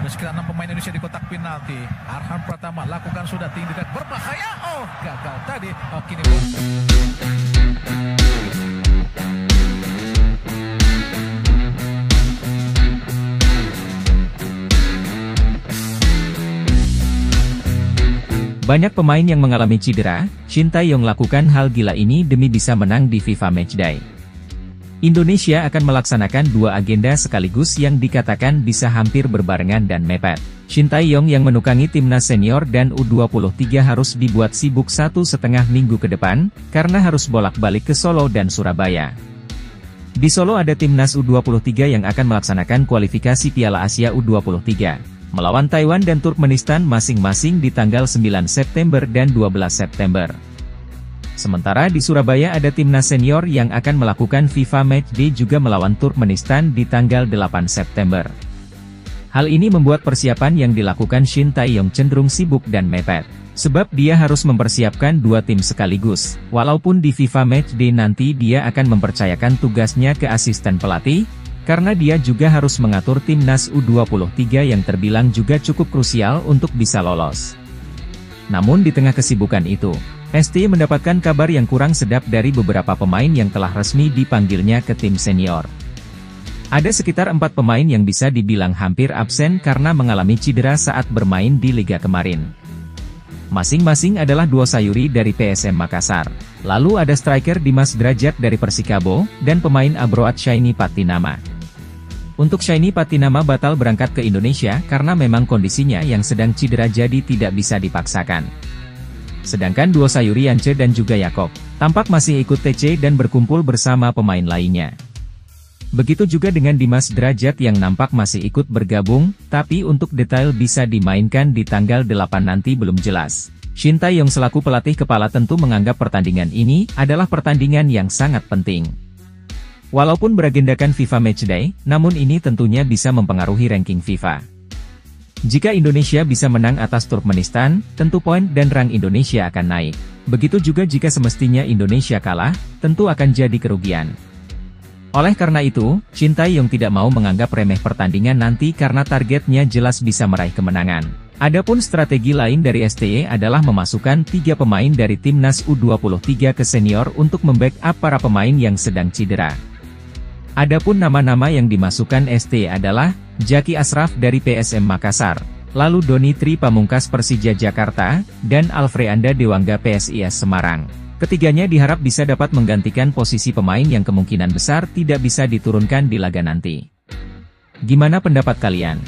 Ada sekitar 6 pemain Indonesia di kotak penalti. Arhan Pratama lakukan sudah tindakan berbahaya. Oh, gagal tadi. Oh, kini Banyak pemain yang mengalami cedera, Shin Tae-yong lakukan hal gila ini demi bisa menang di FIFA Matchday. Indonesia akan melaksanakan dua agenda sekaligus yang dikatakan bisa hampir berbarengan dan mepet. Shin Tae-yong yang menukangi timnas senior dan U23 harus dibuat sibuk 1,5 minggu ke depan, karena harus bolak-balik ke Solo dan Surabaya. Di Solo ada timnas U23 yang akan melaksanakan kualifikasi Piala Asia U23. Melawan Taiwan dan Turkmenistan masing-masing di tanggal 9 September dan 12 September. Sementara di Surabaya ada timnas senior yang akan melakukan FIFA Matchday juga melawan Turkmenistan di tanggal 8 September. Hal ini membuat persiapan yang dilakukan Shin Tae-yong cenderung sibuk dan mepet. Sebab dia harus mempersiapkan dua tim sekaligus, walaupun di FIFA Matchday nanti dia akan mempercayakan tugasnya ke asisten pelatih, karena dia juga harus mengatur timnas U23 yang terbilang juga cukup krusial untuk bisa lolos. Namun di tengah kesibukan itu, ST mendapatkan kabar yang kurang sedap dari beberapa pemain yang telah resmi dipanggilnya ke tim senior. Ada sekitar 4 pemain yang bisa dibilang hampir absen karena mengalami cedera saat bermain di Liga kemarin. Masing-masing adalah duo Sayuri dari PSM Makassar. Lalu ada striker Dimas Drajat dari Persikabo, dan pemain Abroad Shaini Patinama. Untuk Shaini Patinama batal berangkat ke Indonesia karena memang kondisinya yang sedang cedera jadi tidak bisa dipaksakan. Sedangkan duo Sayuri Yance dan juga Yakob, tampak masih ikut TC dan berkumpul bersama pemain lainnya. Begitu juga dengan Dimas Drajat yang nampak masih ikut bergabung, tapi untuk detail bisa dimainkan di tanggal 8 nanti belum jelas. Shin Tae-yong selaku pelatih kepala tentu menganggap pertandingan ini adalah pertandingan yang sangat penting. Walaupun beragendakan FIFA Matchday, namun ini tentunya bisa mempengaruhi ranking FIFA. Jika Indonesia bisa menang atas Turkmenistan, tentu poin dan rang Indonesia akan naik. Begitu juga jika semestinya Indonesia kalah, tentu akan jadi kerugian. Oleh karena itu, Shin Tae-yong tidak mau menganggap remeh pertandingan nanti karena targetnya jelas bisa meraih kemenangan. Adapun strategi lain dari STE adalah memasukkan 3 pemain dari timnas U23 ke senior untuk membackup para pemain yang sedang cedera. Adapun nama-nama yang dimasukkan ST adalah Jaki Asraf dari PSM Makassar, lalu Doni Tri Pamungkas Persija Jakarta, dan Alfreanda Dewangga PSIS Semarang. Ketiganya diharap bisa dapat menggantikan posisi pemain yang kemungkinan besar tidak bisa diturunkan di laga nanti. Gimana pendapat kalian?